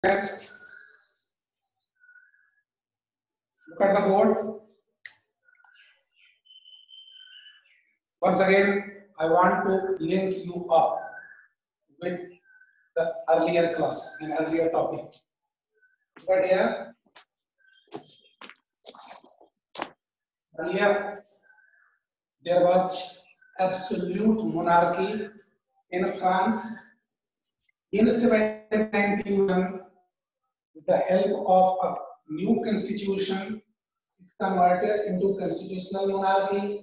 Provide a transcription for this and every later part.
students, look at the board. Once again, I want to link you up with the earlier class and earlier topic. But here, earlier there was absolute monarchy in France. In 1791, with the help of a new constitution, it converted into constitutional monarchy.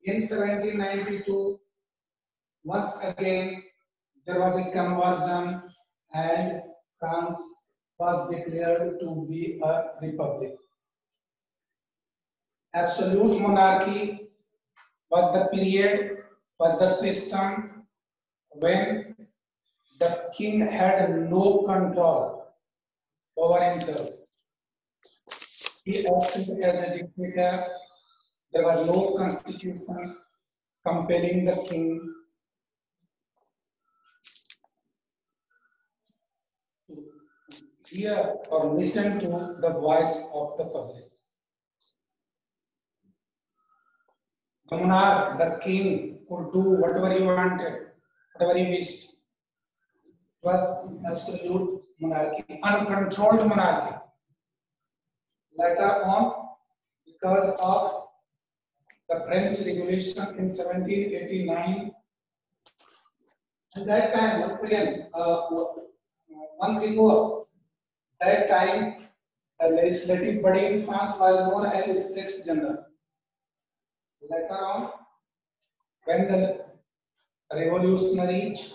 In 1792, once again, there was a conversion and France was declared to be a republic. Absolute monarchy was the period, was the system when the king had no control over himself. He acted as a dictator. There was no constitution compelling the king to hear or listen to the voice of the public. The monarch, the king, could do whatever he wanted, whatever he wished. It was absolute monarchy, uncontrolled monarchy. Later on, because of the French Revolution in 1789, at that time, once again, one thing more, that time, the legislative body in France was known as States General. Later on, when the revolutionaries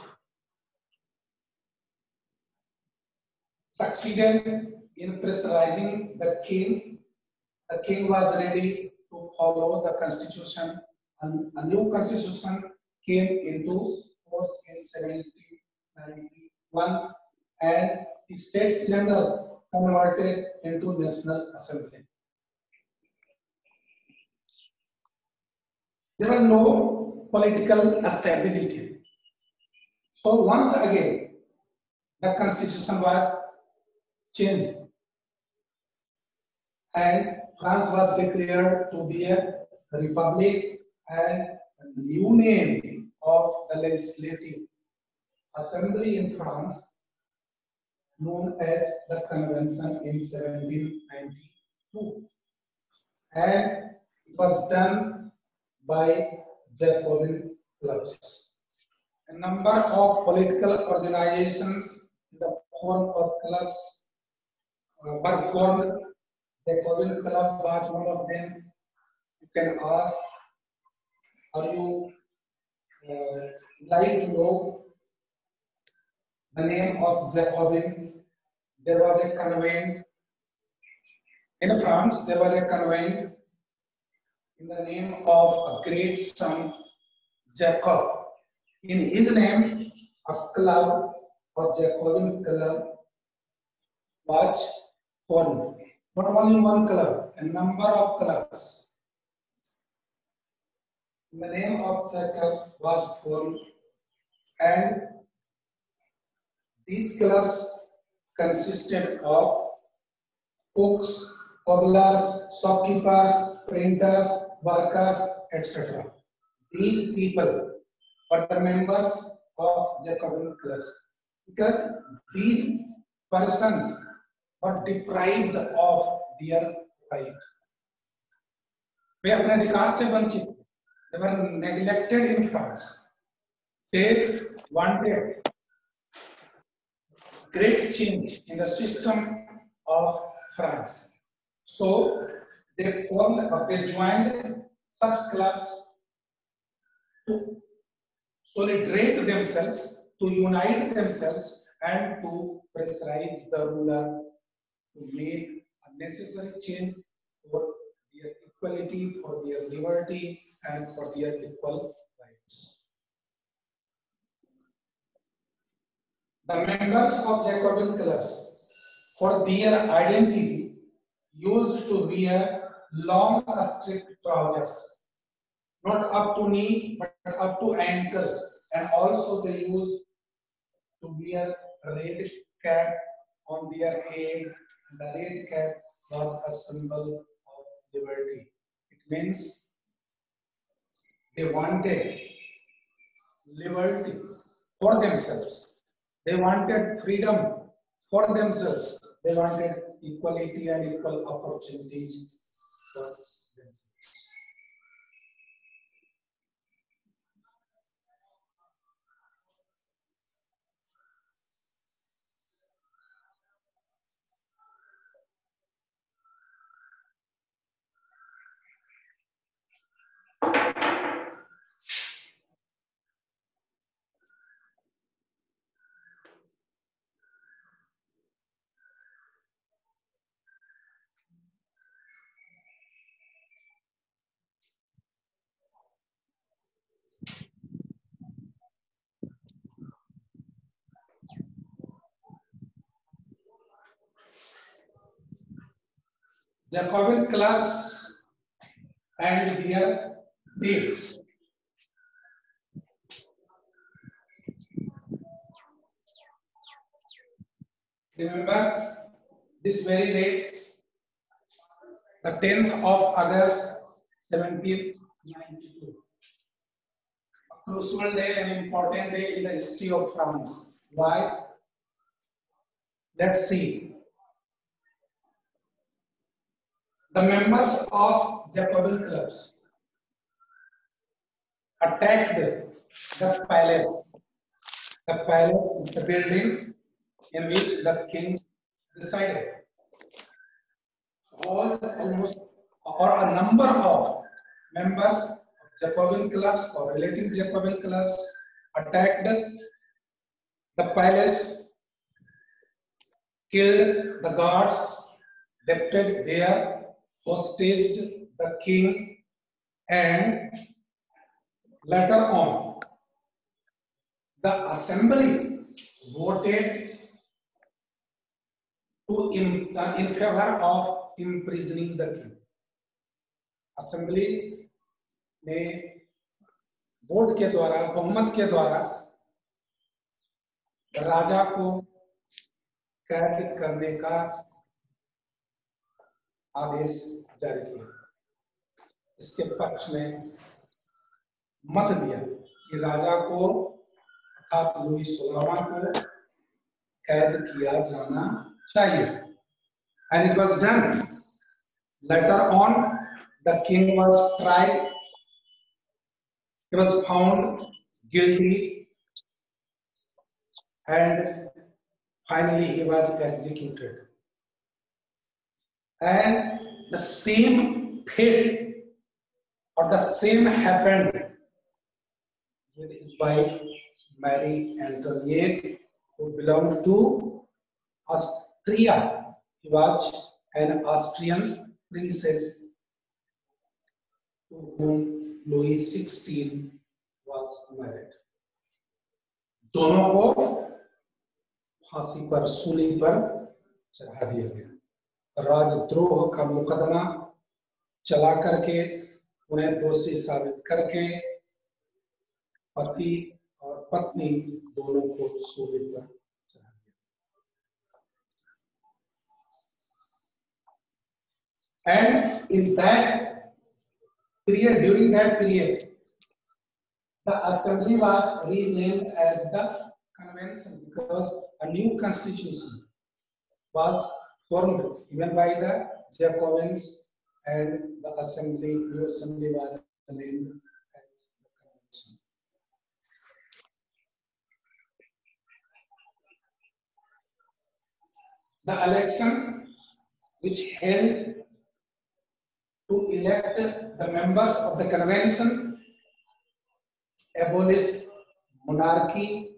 succeeded in pressurizing the king was ready to follow the constitution, and a new constitution came into force in 1791, and the States General converted into National Assembly. There was no political stability. So once again, the constitution was changed and France was declared to be a republic, and the new name of the legislative assembly in France known as the Convention in 1792, and it was done by Jacobin clubs. A number of political organizations in the form of clubs were formed. Jacobin club was one of them. You can ask, are you like to know the name of Jacobin? There was a convent in France. There was a convent in the name of a great son, Jacob. In his name, a club or Jacobin club was formed. Not only one club, a number of clubs. The name of Jacob was formed, and these clubs consisted of cooks, cobblers, shopkeepers, printers, workers, etc. These people were the members of Jacobin clubs because these persons were deprived of their right. वे अपने अधिकार से वंचित, they were neglected in France. They wanted great change in the system of France. So they formed or they joined such clubs to solidarate themselves, to unite themselves, and to pressurize the ruler to make a necessary change for their equality, for their liberty, and for their equal rights. The members of Jacobin clubs, for their identity, used to wear long striped trousers, not up to knee but up to ankle, and also they used to wear red cap on their head, and the red cap was a symbol of liberty. It means they wanted liberty for themselves. They wanted freedom for themselves. They wanted equality and equal opportunities for themselves. Jacobin clubs and their dates. Remember this very date, the 10th of August 1792. A crucial day, an important day in the history of France. Why? Let's see. The members of Jacobin clubs attacked the palace. The palace is the building in which the king resided. Almost or a number of members of Jacobin clubs or relating Jacobin clubs attacked the palace, killed the guards, depicted there, hostaged the king, and later on the assembly voted in favor of imprisoning the king. Assembly ने vote के द्वारा, बहुमत के द्वारा राजा को कैद करने का आदेश जारी किया। इसके पक्ष में मत दिया कि राजा को अर्थात लुई 16वां को कैद किया जाना चाहिए। And it was done. Later on, the king was tried. He was found guilty, and finally he was executed. And the same fate or the same happened with his wife Marie Antoinette, who belonged to Austria. He was an Austrian princess to whom Louis XVI was married. दोनों को फांसी पर, सूली पर चढ़ा दिया गया। राजद्रोह का मुकदमा चला करके उन्हें दोषी साबित करके पति और पत्नी दोनों को सूली पर चढ़ा दिया। And in that period, during that period, the assembly was renamed as the convention because a new constitution was formed even by the Jacobins, and the assembly, new assembly was named as the convention. The election which held to elect the members of the convention abolished monarchy,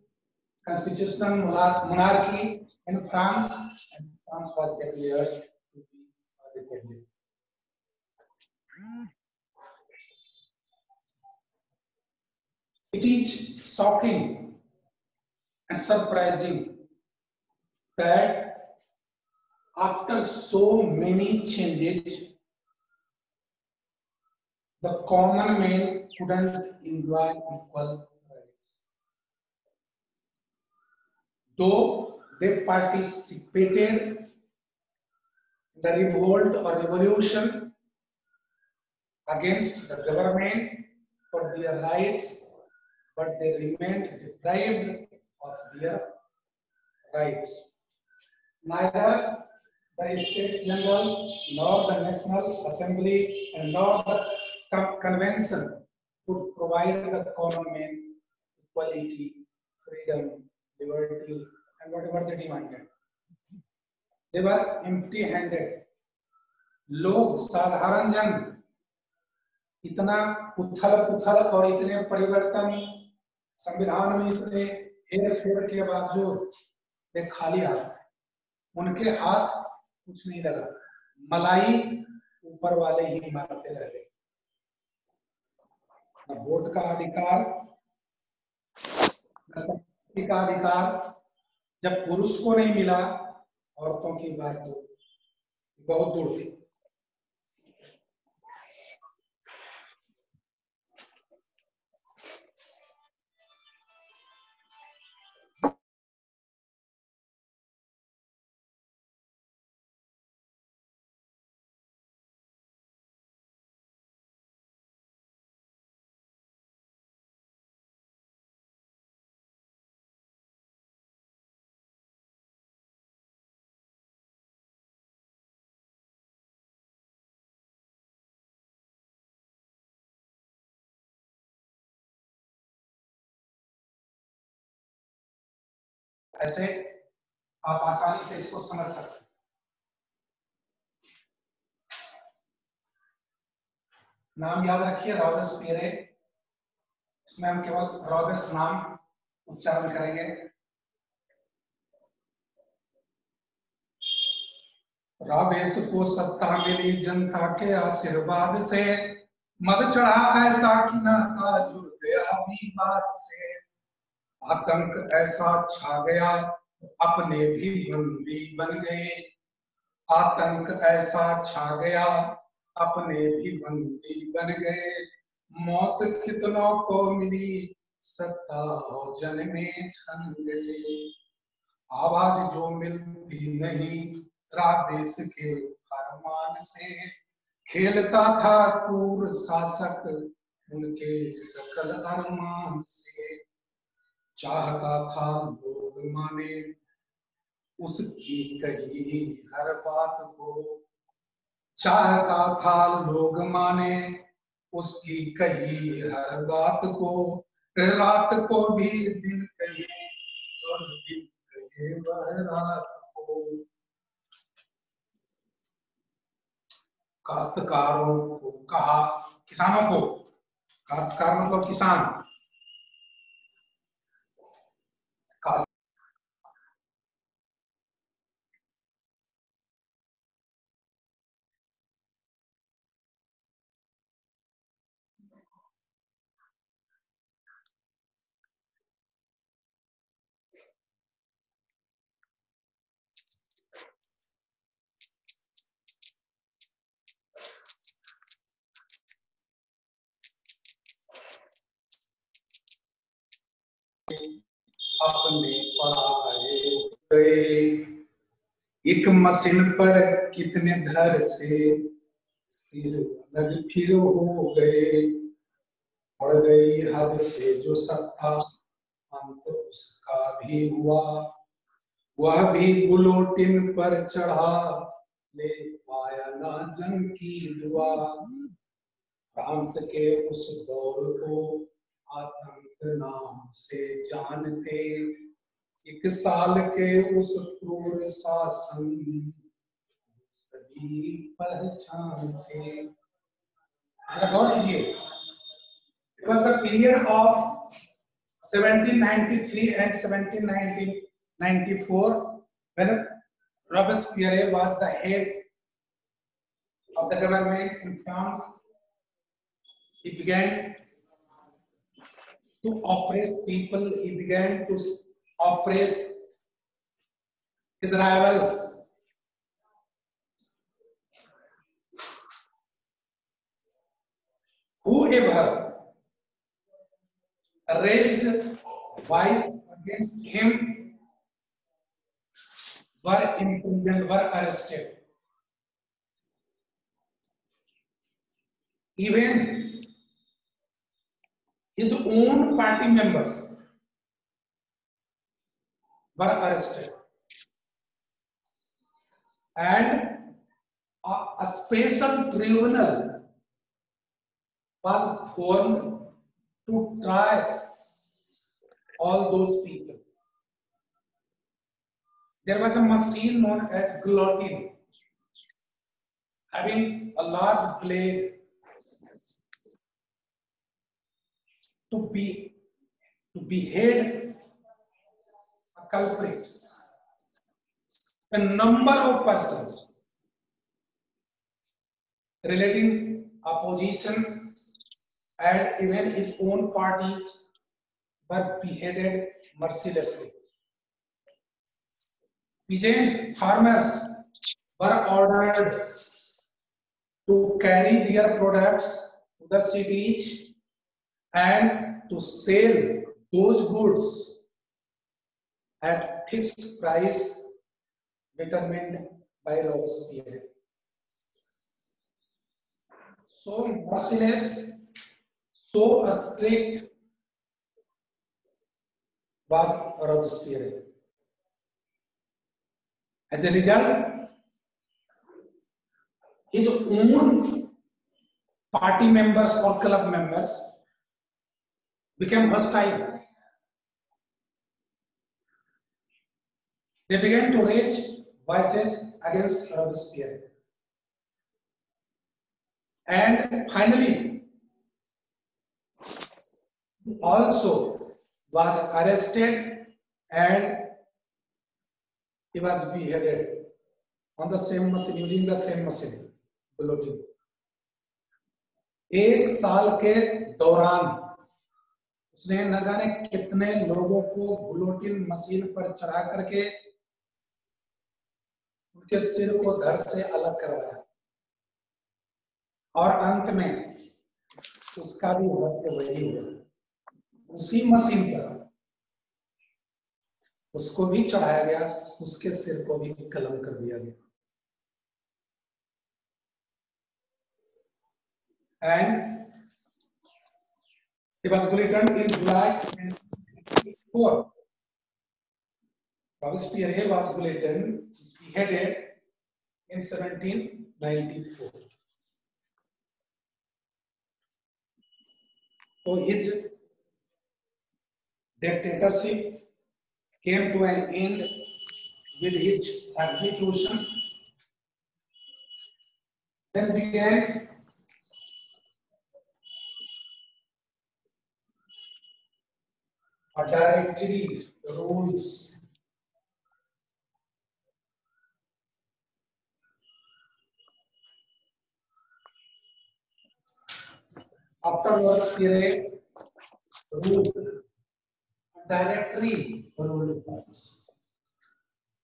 constitutional monarchy in France, and France was declared to be a republic. It is shocking and surprising that after so many changes, the common man couldn't enjoy equal rights. Though They participated in the revolt or revolution against the government for their rights, but they remained deprived of their rights. Neither the States General, nor the National Assembly, and nor the Convention could provide the common man equality, freedom, liberty, and whatever they demanded. They were empty-handed. लोग, साधारण जन इतना उथल-पुथल और इतने परिवर्तन संविधान में इतने हेर-फेर के बावजूद वे खाली हाथ, उनके हाथ कुछ नहीं लगा, मलाई ऊपर वाले ही मारते रह गए। न वोट का अधिकार, न संपत्ति का अधिकार जब पुरुष को नहीं मिला, औरतों की बात तो बहुत दूर थी। ऐसे आप आसानी से इसको समझ सकते हैं। नाम याद रखिए, रॉबेस्पियर। इसमें हम केवल रॉबेस नाम उच्चारण करेंगे। रॉबेस को सत्ता मिली जनता के आशीर्वाद से, मद चढ़ा ऐसा कि नाता जुड़ गया विवाद से। आतंक ऐसा छा गया अपने भी बंदी बन गए। आतंक ऐसा छा गया अपने भी बंदी बन गए। मौत कितनों को मिली सत्ता और जन में ठन गए। आवाज जो मिलती नहीं राबेस के फरमान से, खेलता था क्रूर शासक उनके सकल अरमान से। चाहता था लोग माने उसकी कही हर बात को। चाहता था लोग माने उसकी कही हर बात को। रात को भी दिन कहे और दिन कहे वह रात को। काश्तकारों को कहा, किसानों को, काश्तकार मतलब किसान, अपने पराए गए। एक मशीन पर कितने धर से सिर अलग फिर हो गए। बढ़ गई हद से जो सत्ता अंत उसका भी हुआ। वह भी गुलोटिन पर चढ़ा ले पाया ना जंग की दुआ। फ्रांस के उस दौर को आतंक नाम से जानते। एक साल के उस क्रूर शासन सभी पहचानते। गौर कीजिए, it was the period of 1793 and 1794 when Robespierre was the head of the government in France. He began to oppress people. He began to oppress his rivals. Whoever raised voice against him were imprisoned, were arrested. Even his own party members were arrested, and a special tribunal was formed to try all those people. There was a machine known as guillotine, having a large blade to behead a culprit. A number of persons relating opposition and even his own party were beheaded mercilessly. Peasants, farmers were ordered to carry their products to the cities and to sell those goods at fixed price determined by Robespierre. So merciless, so strict was Robespierre. As a result, his own party members or club members became hostile. They began to raise voices against Robespierre. And finally, he also was arrested and he was beheaded on the same machine, using the same machine, guillotine. एक साल के दौरान उसने न जाने कितने लोगों को गुलोटिन मशीन पर चढ़ा करके उनके सिर को धड़ से अलग करवाया, और अंत में उसका भी रहस्य वही हुआ। उसी मशीन पर उसको भी चढ़ाया गया, उसके सिर को भी कलम कर दिया गया। And he was guillotined in July 1794. Robespierre was guillotined, beheaded in 1794. So his dictatorship came to an end with his execution. Then began a directory rules. Afterwards, Pierre ruled directory ruled us.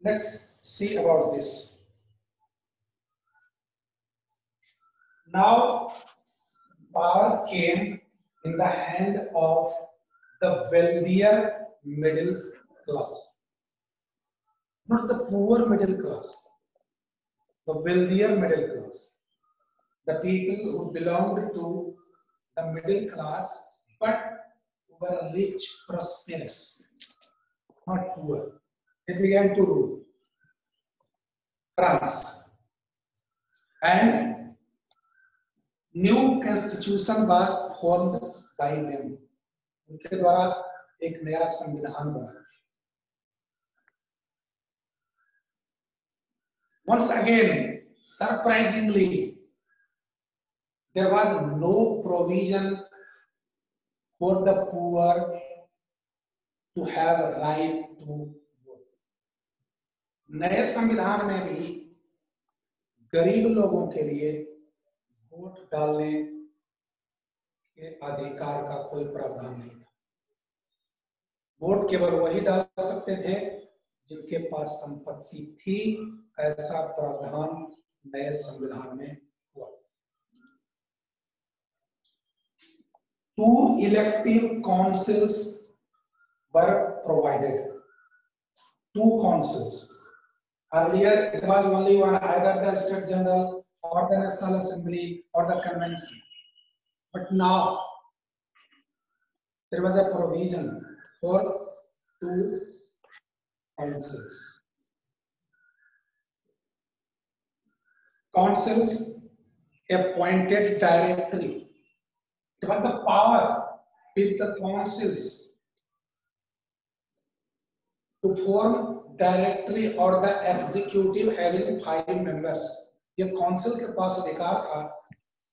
Let's see about this. Now, power came in the hand of the wealthier middle class, not the poor middle class, the wealthier middle class, the people who belonged to the middle class but were rich, prosperous, not poor. They began to rule France, and new constitution was formed by them. उनके द्वारा एक नया संविधान बना। Once again, surprisingly, there was no provision for the poor to have a right to vote. नए संविधान में भी गरीब लोगों के लिए वोट डालने के अधिकार का कोई प्रावधान नहीं था। वोट केवल वही डाल सकते थे जिनके पास संपत्ति थी, ऐसा प्रावधान नए संविधान में हुआ। 2 elective councils were provided. 2 councils. Earlier, it was only one, either the State General or the National Assembly or the Convention. But now, there was a provision for 2 councils. Councils appointed directly. It was the power with the councils to form directory or the executive having 5 members. ये council के पास अधिकार था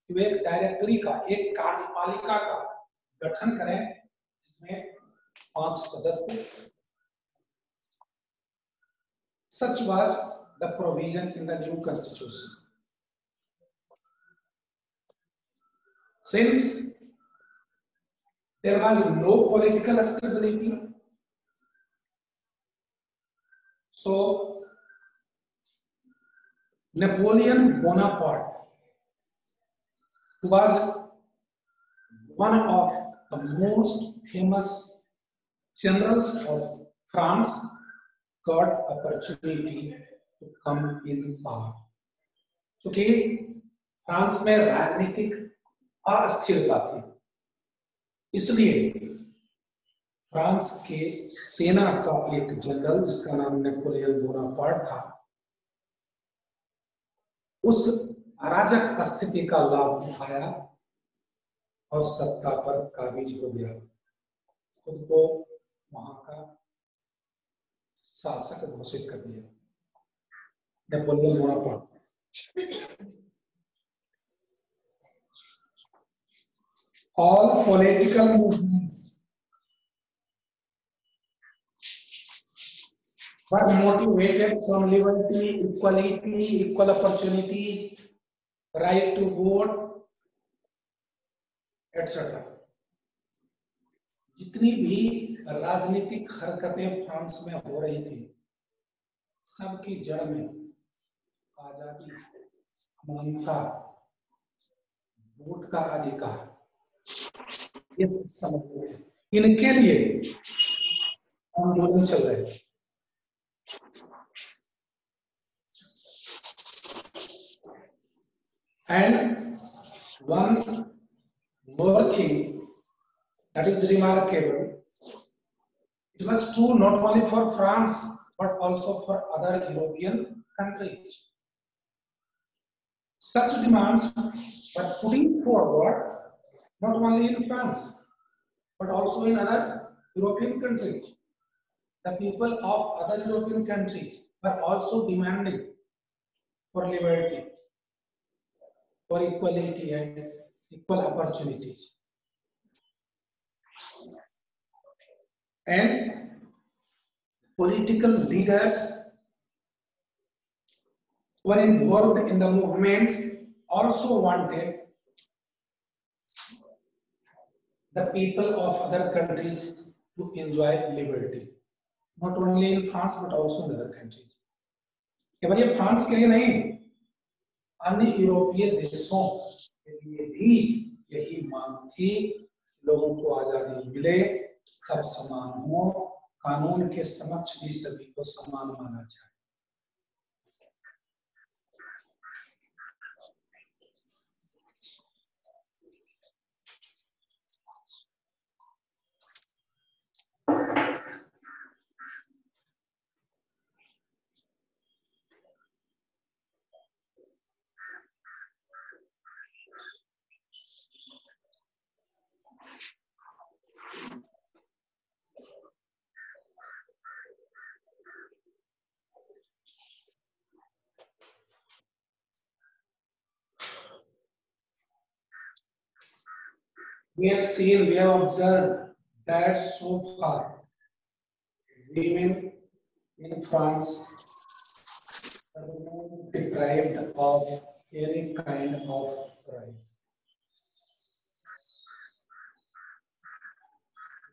कि वे directory का, एक कार्यपालिका का गठन करें जिसमें 5 सदस्य. Such was the provision in the new constitution. Since there was no political stability, so Napoleon Bonaparte, who was one of the most famous generals of France, got opportunity to come in power. क्योंकि France में राजनीतिक अस्थिरता थी, इसलिए France के सेना का एक जनरल जिसका नाम नेपोलियन बोनापार्ट था, उस अराजक स्थिति का लाभ उठाया और सत्ता पर काबिज हो गया, खुद को वहां का शासक घोषित कर दिया. Napoleon Bonaparte. All political movements were motivated from liberty, equality, equal opportunities, right to vote, etc. जितनी भी राजनीतिक हरकतें फ्रांस में हो रही थी, सबकी जड़ में आजादी, समानता, वोट का अधिकार, ये समझते हैं. इनके लिए आंदोलन चल रहे हैं. And one more thing that is remarkable, it was true not only for France but also for other European countries. Such demands were putting forward not only in France but also in other European countries. The people of other European countries were also demanding for liberty, for equality and equal opportunities. And political leaders were involved in the movements also wanted the people of other countries to enjoy liberty, not only in France but also in other countries. केवल ये France के लिए नहीं, अन्य यूरोपीय देशों के लिए भी यही मांग थी, लोगों को आजादी मिले, सब समान हो, कानून के समक्ष भी सभी को समान माना जाए. We have observed that so far women in France are deprived of any kind of right.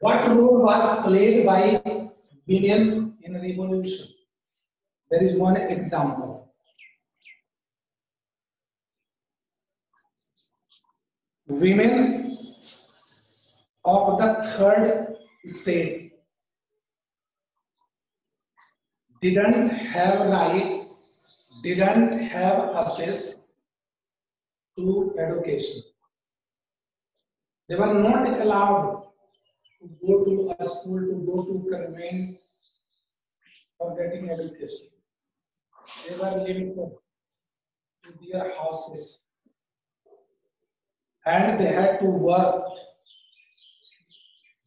What role was played by women in revolution? There is one example. Women of the third state didn't have right, didn't have access to education. They were not allowed to go to a school, to go to convent for getting education. They were limited to their houses and they had to work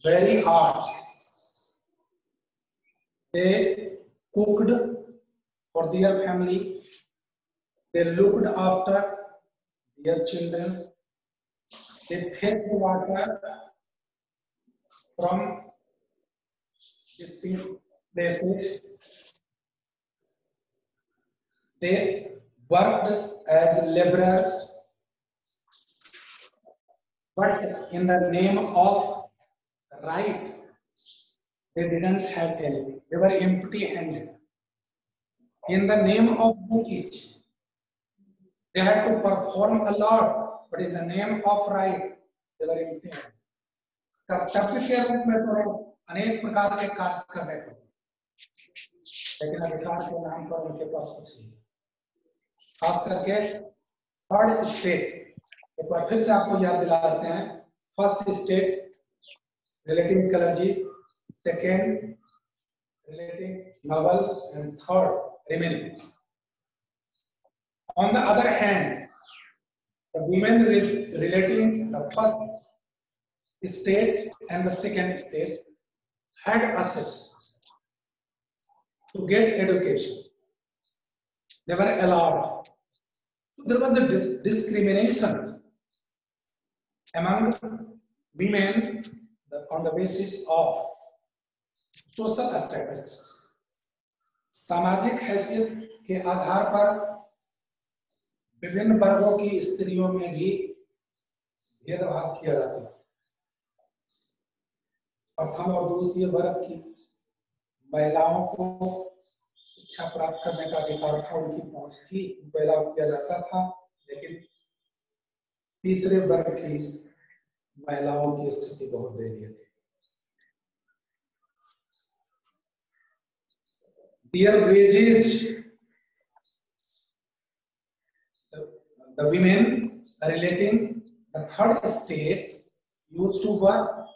very hard. They cooked for their family, they looked after their children, they fetched water from distinct places, they worked as laborers, but in the name of right, they didn't have anything. They were empty-handed. In the name of duties, they had to perform a lot, but in the name of right, they were empty-handed. कर्तव्य के रूप में तो अनेक प्रकार के कार्य कर रहे थे, लेकिन अधिकार के नाम पर उनके पास कुछ नहीं। खास करके थर्ड स्टेट, एक बार फिर से आपको याद दिला देते हैं। First state relating clergy, second relating novels, and third remaining. On the other hand, the women relating the first state and the second state had access to get education. They were allowed. So there was a discrimination among women on the basis of social status, सामाजिक हैसियत के आधार पर विभिन्न वर्गों की स्त्रियों में भी भेदभाव किया जाता है। प्रथम और द्वितीय वर्ग की महिलाओं को शिक्षा प्राप्त करने का अधिकार था, उनकी पहुंच थी, उनको अलाउ किया जाता था, लेकिन तीसरे वर्ग की महिलाओं की स्थिति बहुत दयनीय थी। Their wages, the women relating the third state used to work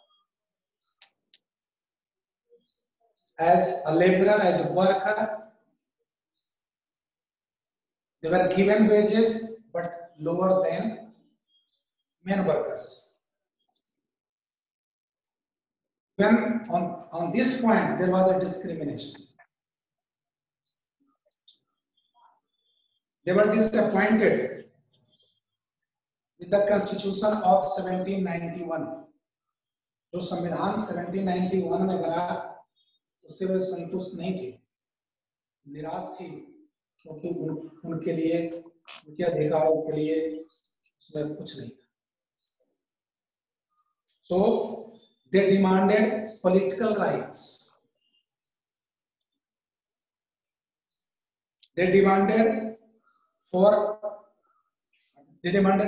as a laborer, as a worker. They were given wages but lower than men workers. When on this point there was a discrimination. They were disappointed with the Constitution of 1791. जो संविधान 1791 में बना, उससे वे संतुष्ट नहीं थे, निराश थे, क्योंकि उनके लिए, उनके अधिकारों के लिए उसमें कुछ नहीं था। So they demanded political rights. They demanded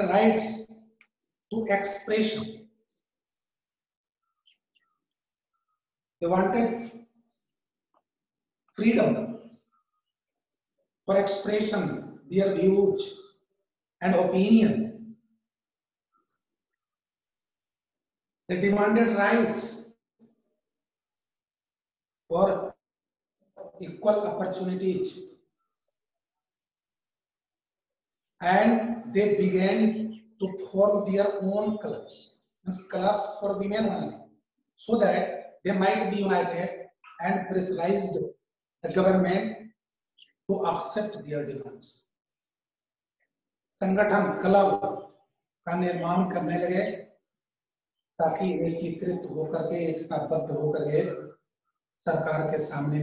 rights to expression. They wanted freedom for expression, their views and opinion. They demanded rights for equal opportunities. And they began to form their own clubs for women only, so that they might be united and pressurized the government to accept their demands. संगठन club का निर्माण करने लगे ताकि एकीकृत होकर के, एकताबद्ध होकर के सरकार के सामने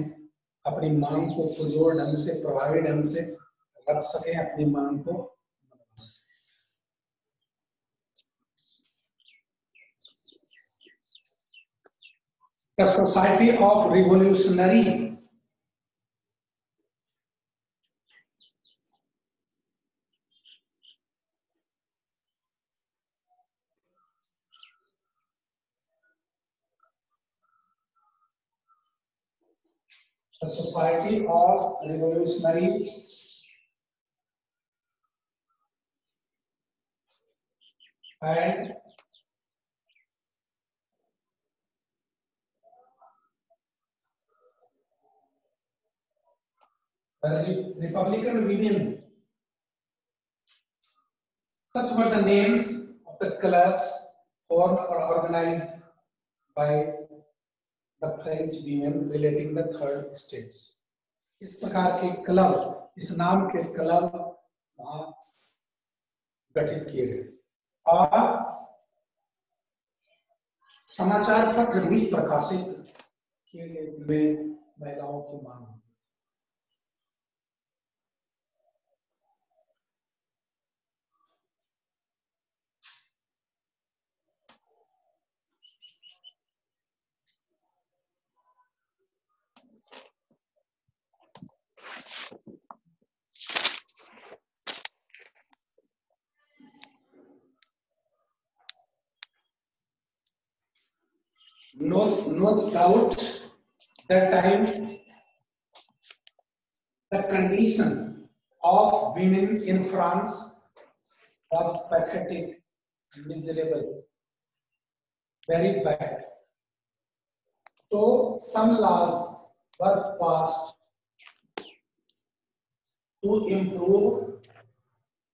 अपनी मांग को पुरजोर ढंग से, प्रभावी ढंग से रख सके, अपनी मांग को मनवा सके। The Society of Revolutionary the Society of Revolutionary and Republican Women. Such were the names of the clubs formed or organized by the French women relating the third states. इस प्रकार के क्लब, इस नाम के क्लब वहां गठित किए गए और समाचार पत्र भी प्रकाशित किए गए जिनमें महिलाओं की मांग। No doubt that time the condition of women in France was pathetic, miserable, very bad. So some laws were passed to improve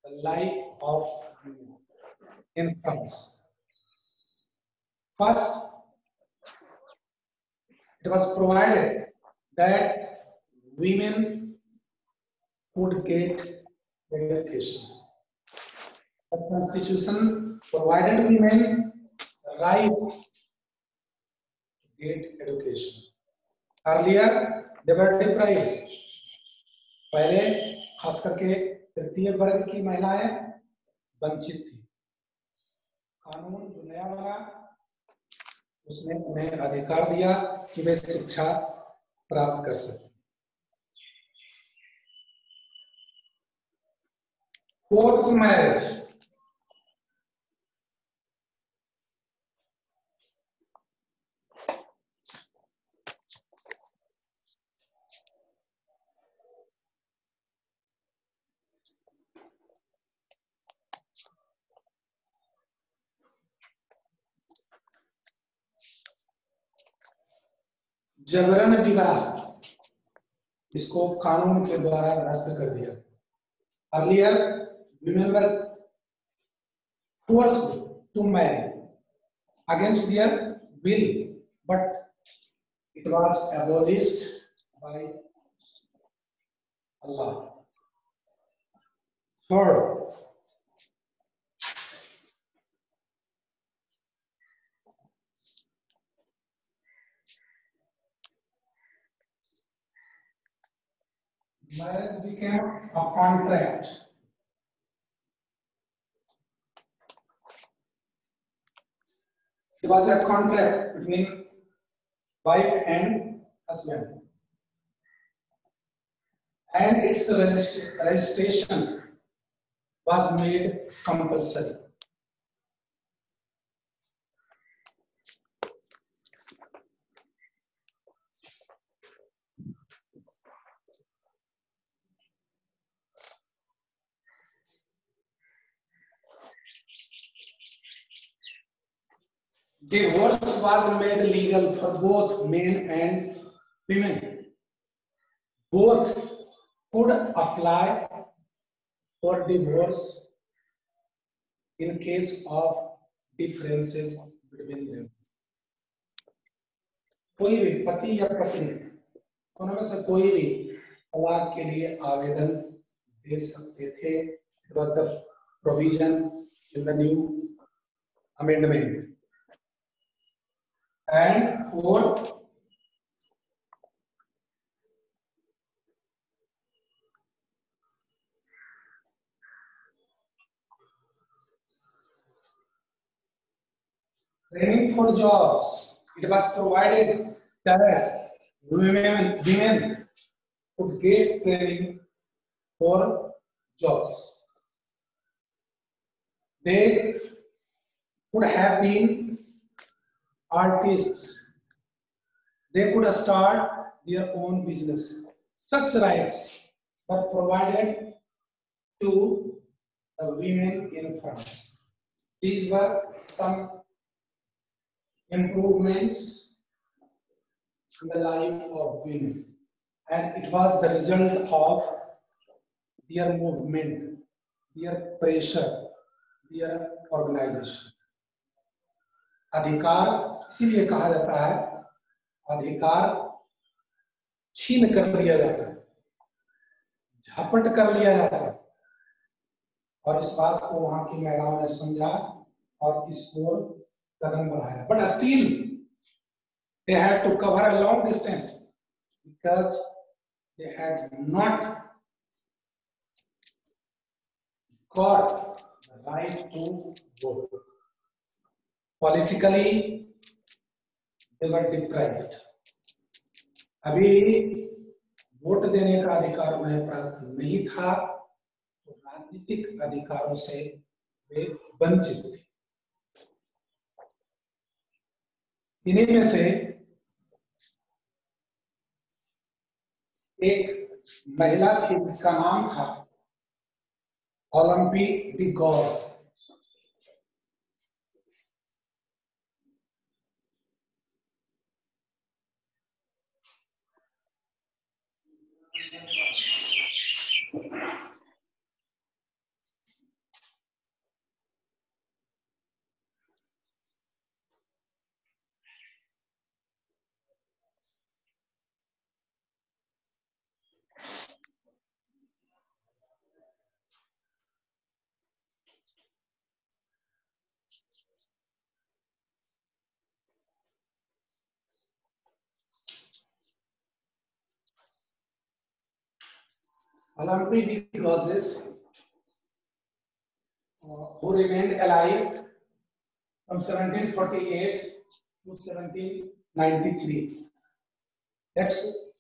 the life of women in France. First, it was provided that women could get education. The Constitution provided women the right to get education. Earlier, they were deprived. पहले खास करके तृतीय वर्ग की महिलाएं वंचित थी। कानून जो नया बना उसने उन्हें अधिकार दिया कि वे शिक्षा प्राप्त कर सकें। Forced marriage, जबरन विवाह, इसको कानून के द्वारा रद्द कर दिया। Earlier, women were forced to marry against their will, but it was abolished by Allah. Third, marriage became a contract. It was a contract between wife and husband, and its registration was made compulsory. Divorce was made legal for both men and women. Both could apply for divorce in case of differences between them. कोई भी पति या पत्नी दोनों में से कोई भी तलाक के लिए आवेदन दे सकते थे. It was the provision in the new amendment. And fourth, training for jobs. It was provided that women could get training for jobs. They could have been artists, they could start their own business. Such rights were provided to the women in France. These were some improvements in the life of women, and it was the result of their movement, their pressure, their organization. अधिकार इसीलिए कहा जाता है अधिकार छीन कर लिया जाता है, झपट कर लिया जाता है, और इस बात को वहां की महिलाओं ने समझा और इस ओर कदम बढ़ाया. But still they had to cover a long distance because they had not got the right to vote. Politically, they were deprived. अभी वोट देने का अधिकार उन्हें प्राप्त नहीं था, तो राजनीतिक अधिकारों से वे वंचित थे. इन्हीं में से एक महिला थी जिसका नाम था Olympe de Gouges. Olympie de Gauches, who remained alive from 1748 to 1793. Let's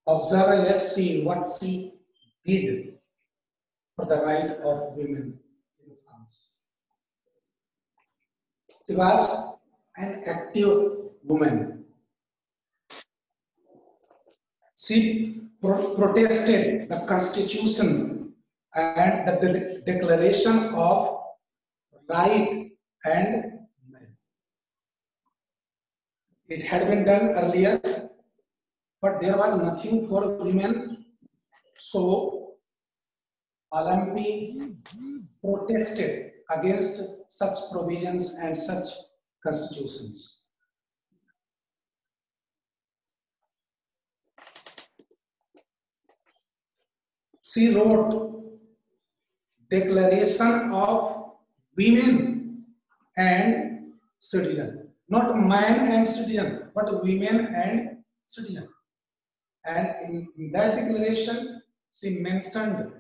observe and let's see what she did for the right of women in France. She was an active woman. She protested the constitution and the declaration of right and man. It had been done earlier, but there was nothing for women. So Olympie protested against such provisions and such constitutions. She wrote Declaration of Women and Citizen, not man and citizen, but women and citizen. And in that declaration, she mentioned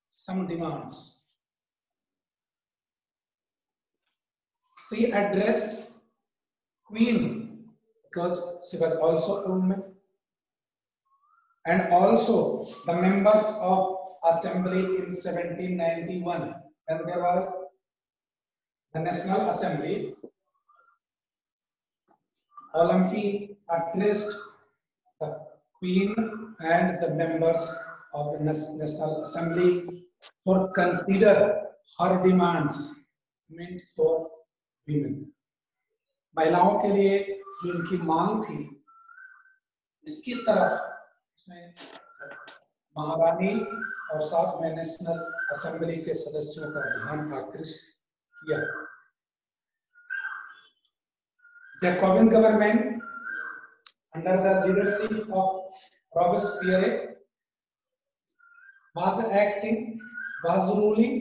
some demands. She addressed Queen because she was also a woman, and also the members of Assembly in 1791, when there was the National Assembly. Olympie addressed the Queen and the members of the National Assembly for consider her demands meant for women. महिलाओं के लिए जो उनकी मांग थी, इसकी तरफ इसमें महारानी और साथ में नेशनल असेंबली के सदस्यों का ध्यान आकृष्ट किया. Jacobin government under the leadership of Robespierre was ruling.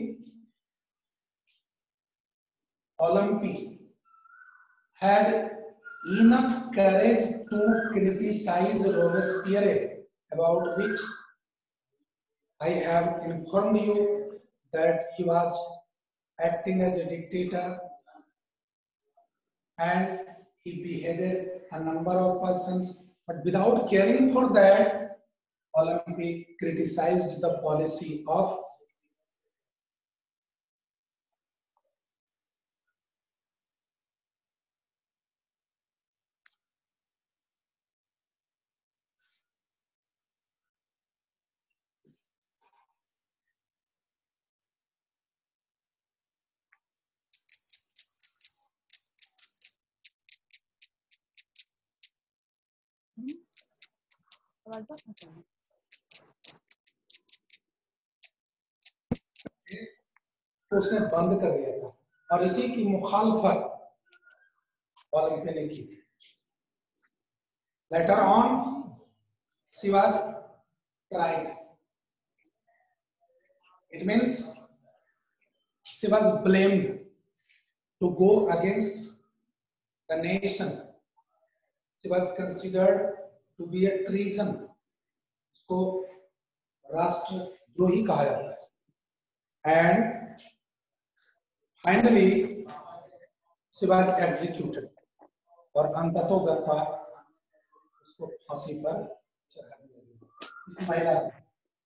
Olympie had enough courage to criticize Robespierre, about which I have informed you that he was acting as a dictator and he beheaded a number of persons, but without caring for that, Olympie criticized the policy of तो उसने बंद कर दिया था और इसी की मुखालफत ओलंपिया ने की थी। Later on, she was tried. It means she was blamed to go against the nation. She was considered to be a treason. उसको राष्ट्रद्रोही कहा जाता है। And finally, she was executed. और अंततोगत्वा उसको फांसी पर चढ़ा दिया गया। इस महिला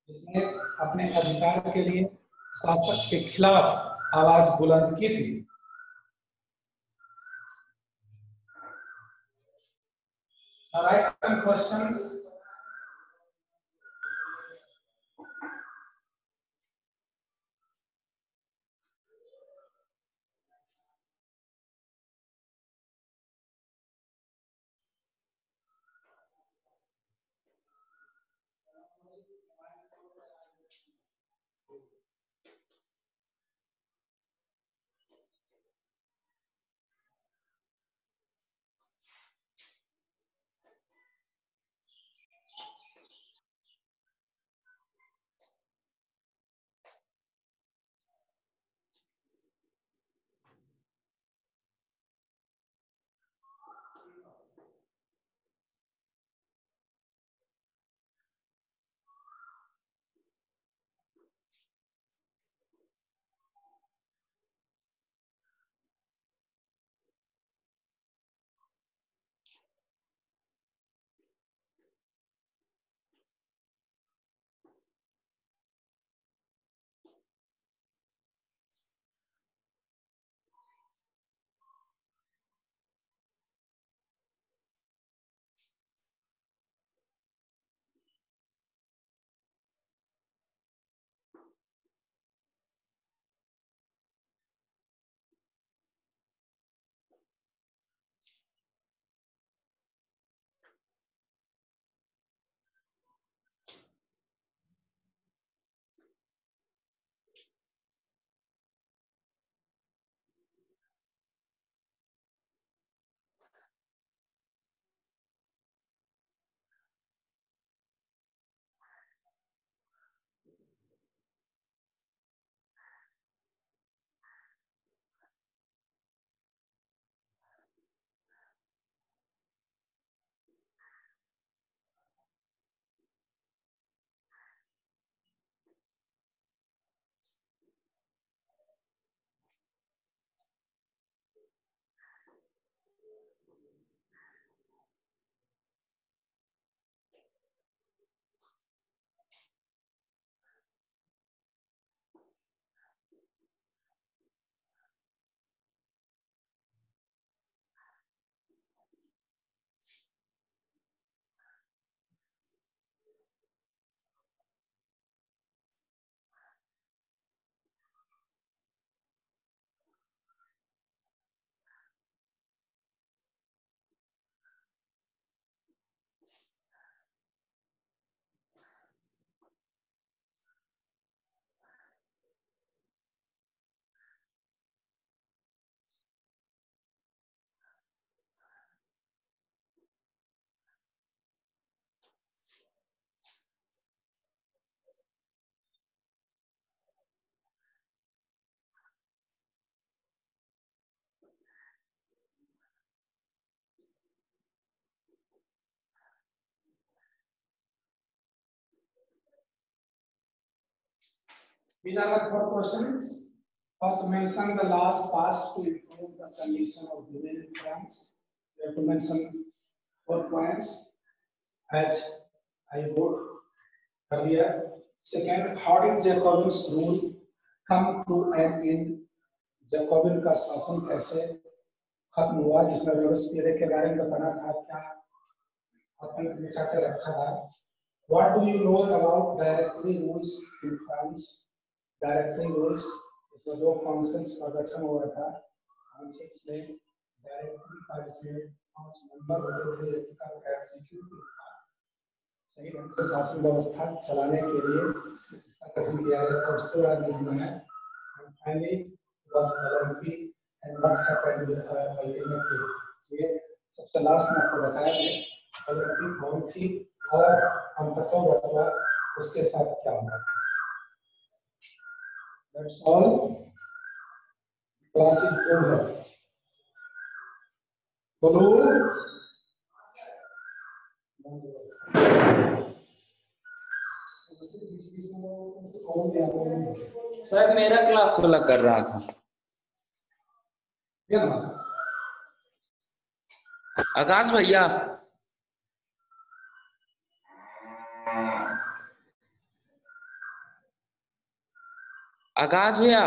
जिसने अपने अधिकार के लिए शासक के खिलाफ आवाज बुलंद की थी। Write some questions. These are the 4 questions. First, mention the laws passed to improve the condition of women in France. You have to mention 4 points as I wrote earlier. Second, how did Jacobin's rule come to an end? Jacobian का शासन कैसे खत्म हुआ, जिसमें Robespierre के बारे में बताना था, क्या आतंक मचा कर रखा था। What do you know about directory rules in France? Directory rules इसमें 2 काउंसिल्स का गठन हुआ था। काउंसिल्स में डायरेक्टरी का जिसमें 5 मेंबर होते थे, का एग्जीक्यूटिव था। सही ढंग से शासन व्यवस्था चलाने के लिए इसका गठन किया गया था, उसके बारे में जानना है। Finally, was Olympic and what happened with her ultimately. ये सबसे लास्ट में आपको बताया है ओलंपिक कौन थी और अंततः उसके साथ क्या हुआ। That's all. Class is over. बोलो। सर मेरा क्लास वाला कर रहा था। आकाश भैया, आकाश भैया